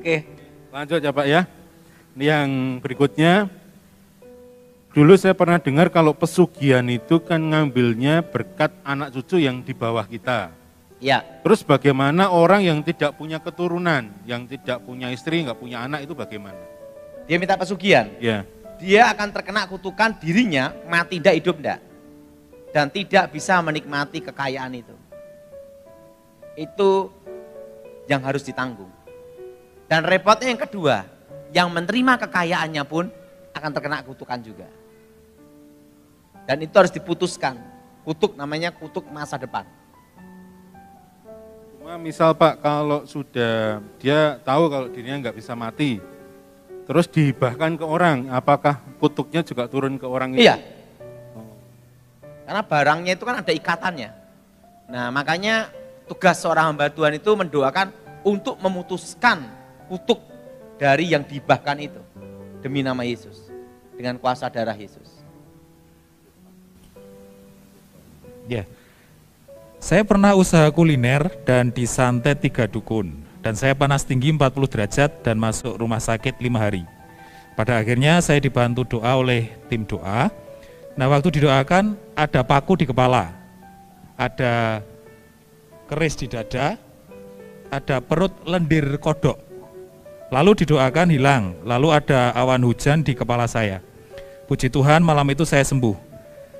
Oke, lanjut ya Pak ya. Ini yang berikutnya, dulu saya pernah dengar kalau pesugihan itu kan ngambilnya berkat anak cucu yang di bawah kita. Ya. Terus bagaimana orang yang tidak punya keturunan, yang tidak punya istri, nggak punya anak itu bagaimana? Dia minta pesugihan. Ya. Dia akan terkena kutukan dirinya, mati tidak hidup tidak. Dan tidak bisa menikmati kekayaan itu. Itu yang harus ditanggung. Dan repotnya yang kedua, yang menerima kekayaannya pun akan terkena kutukan juga. Dan itu harus diputuskan. Kutuk namanya kutuk masa depan. Cuma misal Pak, kalau sudah dia tahu kalau dirinya nggak bisa mati, terus dihibahkan ke orang, apakah kutuknya juga turun ke orang itu? Iya. Karena barangnya itu kan ada ikatannya. Nah makanya tugas seorang hamba Tuhan itu mendoakan untuk memutuskan kutuk dari yang dihibahkan itu. Demi nama Yesus. Dengan kuasa darah Yesus. Ya, saya pernah usaha kuliner dan disantet 3 dukun. Dan saya panas tinggi 40 derajat dan masuk rumah sakit 5 hari. Pada akhirnya saya dibantu doa oleh tim doa. Nah waktu didoakan ada paku di kepala, ada keris di dada, ada perut lendir kodok. Lalu didoakan hilang, lalu ada awan hujan di kepala saya. Puji Tuhan malam itu saya sembuh.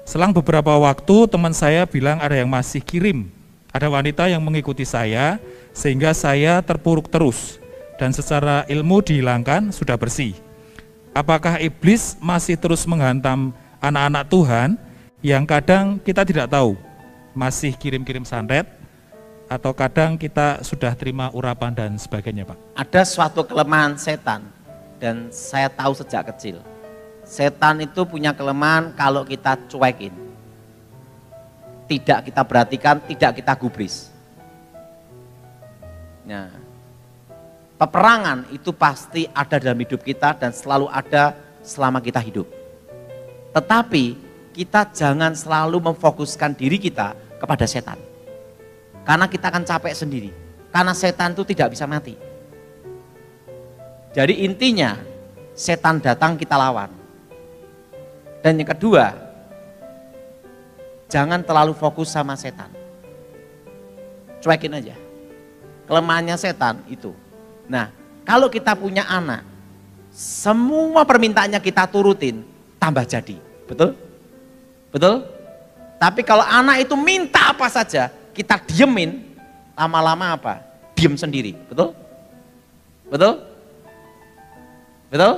Selang beberapa waktu teman saya bilang ada yang masih kirim. Ada wanita yang mengikuti saya sehingga saya terpuruk terus. Dan secara ilmu dihilangkan sudah bersih. Apakah iblis masih terus menghantam anak-anak Tuhan yang kadang kita tidak tahu. Masih kirim-kirim santet atau kadang kita sudah terima urapan dan sebagainya Pak. Ada suatu kelemahan setan dan saya tahu sejak kecil. Setan itu punya kelemahan kalau kita cuekin. Tidak kita perhatikan, tidak kita gubris. Nah, peperangan itu pasti ada dalam hidup kita dan selalu ada selama kita hidup. Tetapi kita jangan selalu memfokuskan diri kita kepada setan. Karena kita akan capek sendiri. Karena setan itu tidak bisa mati. Jadi intinya setan datang kita lawan. Dan yang kedua, jangan terlalu fokus sama setan. Cuekin aja. Kelemahannya setan itu. Nah, kalau kita punya anak, semua permintaannya kita turutin, tambah jadi. Betul? Betul? Tapi kalau anak itu minta apa saja, kita diemin, lama-lama apa? Diem sendiri. Betul? Betul? Betul?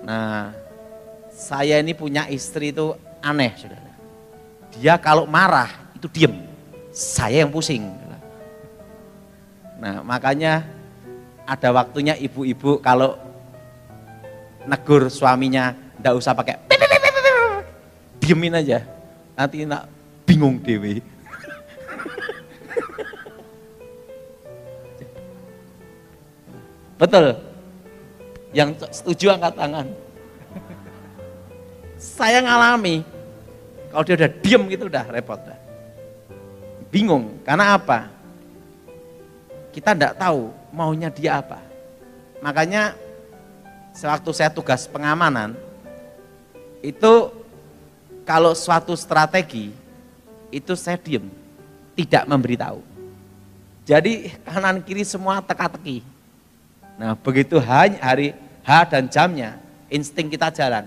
Nah, saya ini punya istri itu aneh, saudara. Dia kalau marah itu diem, saya yang pusing. Nah makanya ada waktunya ibu-ibu kalau negur suaminya, ndak usah pakai diemin aja, nanti nak bingung dewe. Betul? Yang setuju angkat tangan. Saya ngalami, kalau dia udah diem gitu udah repot dah. Bingung, karena apa? Kita enggak tahu maunya dia apa. Makanya sewaktu saya tugas pengamanan, itu kalau suatu strategi, itu saya diem, tidak memberitahu. Jadi kanan kiri semua teka-teki. Nah begitu hari H dan jamnya, insting kita jalan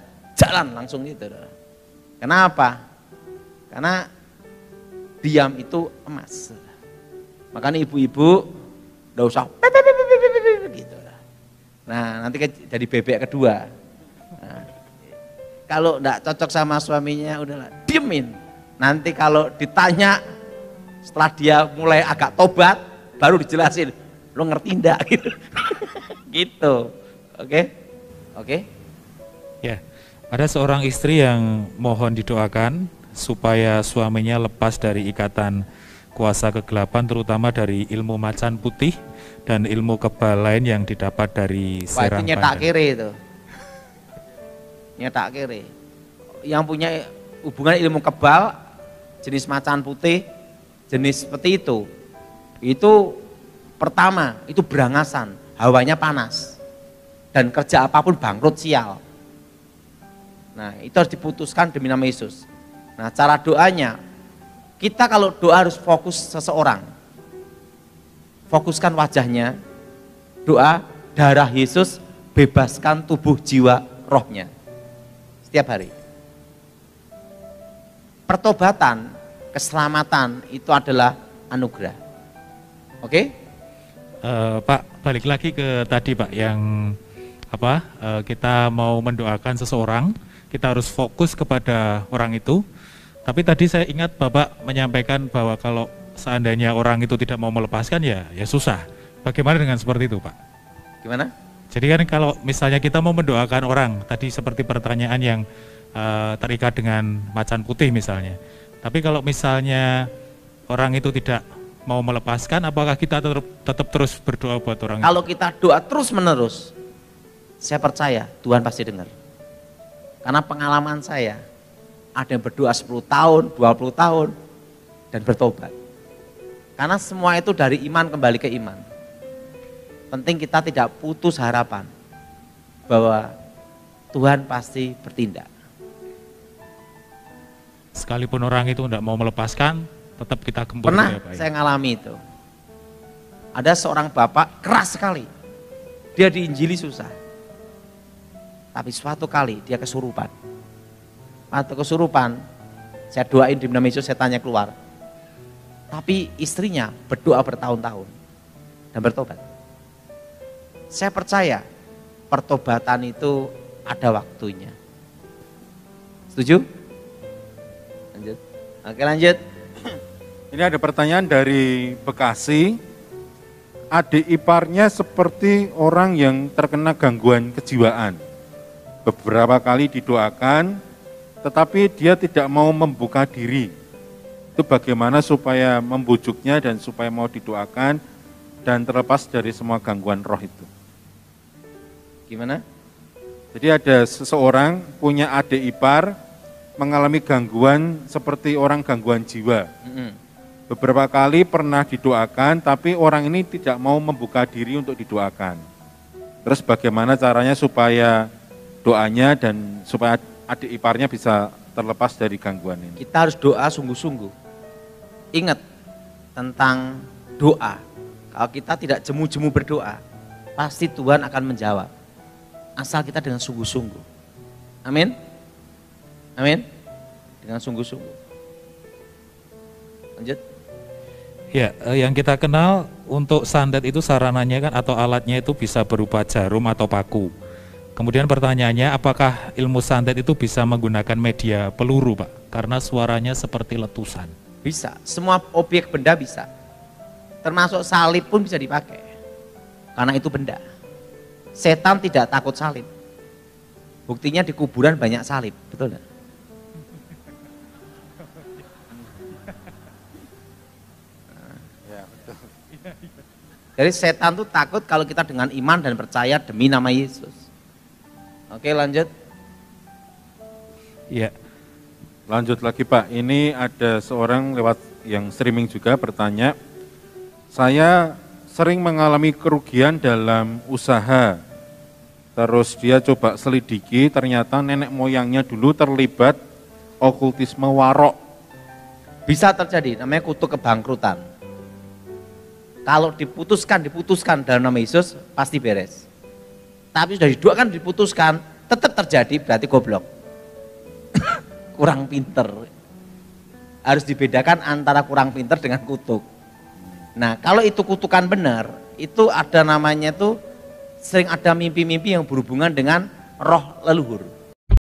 langsung gitu. Kenapa? Karena diam itu emas. Makanya ibu-ibu udah usah gitu. Nah nanti jadi bebek kedua. Nah, kalau enggak cocok sama suaminya udahlah diemin. Nanti kalau ditanya setelah dia mulai agak tobat baru dijelasin, lo ngerti enggak gitu. Gitu. Oke? Oke? Ya, ada seorang istri yang mohon didoakan supaya suaminya lepas dari ikatan kuasa kegelapan, terutama dari ilmu macan putih dan ilmu kebal lain yang didapat dari serang itu nyetak kiri itu. Nyetak kiri. Yang punya hubungan ilmu kebal, jenis macan putih, jenis seperti itu pertama, itu berangasan. hawanya panas. Dan kerja apapun bangkrut sial. Nah, itu harus diputuskan demi nama Yesus. Nah, cara doanya, kita kalau doa harus fokus seseorang. Fokuskan wajahnya, doa darah Yesus bebaskan tubuh jiwa rohnya. Setiap hari. Pertobatan, keselamatan itu adalah anugerah. Oke? Pak, balik lagi ke tadi Pak, yang kita mau mendoakan seseorang, kita harus fokus kepada orang itu. Tapi tadi saya ingat Bapak menyampaikan bahwa kalau seandainya orang itu tidak mau melepaskan ya susah. Bagaimana dengan seperti itu Pak? Gimana? Jadi kan kalau misalnya kita mau mendoakan orang, tadi seperti pertanyaan yang terikat dengan macan putih misalnya. Tapi kalau misalnya orang itu tidak mau melepaskan, apakah kita tetap terus berdoa buat orang Kalau itu? kita doa terus menerus, saya percaya Tuhan pasti dengar. Karena pengalaman saya, ada yang berdoa 10 tahun, 20 tahun, dan bertobat. Karena semua itu dari iman kembali ke iman. Penting kita tidak putus harapan bahwa Tuhan pasti bertindak. Sekalipun orang itu tidak mau melepaskan, tetap kita gempur. Pernah saya ngalami itu. Ada seorang bapak keras sekali. Dia diinjili susah. Tapi suatu kali dia kesurupan. Waktu kesurupan, saya doain di nama Yesus, saya tanya keluar. Tapi istrinya berdoa bertahun-tahun dan bertobat. Saya percaya pertobatan itu ada waktunya. Setuju? Lanjut. Oke, lanjut. Ini ada pertanyaan dari Bekasi. Adik iparnya seperti orang yang terkena gangguan kejiwaan. Beberapa kali didoakan, tetapi dia tidak mau membuka diri. Itu bagaimana supaya membujuknya dan supaya mau didoakan dan terlepas dari semua gangguan roh itu. Gimana? Jadi ada seseorang punya adik ipar mengalami gangguan seperti orang gangguan jiwa. Beberapa kali pernah didoakan, tapi orang ini tidak mau membuka diri untuk didoakan. Terus bagaimana caranya supaya doanya dan supaya adik iparnya bisa terlepas dari gangguan ini? Kita harus doa sungguh-sungguh. Ingat tentang doa. Kalau kita tidak jemu-jemu berdoa, pasti Tuhan akan menjawab. Asal kita dengan sungguh-sungguh. Amin. Amin. Dengan sungguh-sungguh. Lanjut. Ya, yang kita kenal untuk santet itu sarananya kan atau alatnya itu bisa berupa jarum atau paku. Kemudian pertanyaannya, apakah ilmu santet itu bisa menggunakan media peluru Pak? Karena suaranya seperti letusan. Bisa, semua objek benda bisa. Termasuk salib pun bisa dipakai. Karena itu benda. Setan tidak takut salib. Buktinya di kuburan banyak salib, betul enggak? Jadi setan tuh takut kalau kita dengan iman dan percaya demi nama Yesus. Oke, lanjut. Iya. Lanjut lagi Pak, ini ada seorang lewat yang streaming juga bertanya, saya sering mengalami kerugian dalam usaha. Terus dia coba selidiki, ternyata nenek moyangnya dulu terlibat okultisme warok. Bisa terjadi, namanya kutuk kebangkrutan. Kalau diputuskan dalam nama Yesus, pasti beres. Tapi sudah didoakan, diputuskan, tetap terjadi, berarti goblok. Kurang pinter. Harus dibedakan antara kurang pinter dengan kutuk. Nah, kalau itu kutukan benar, itu ada namanya tuh, sering ada mimpi-mimpi yang berhubungan dengan roh leluhur.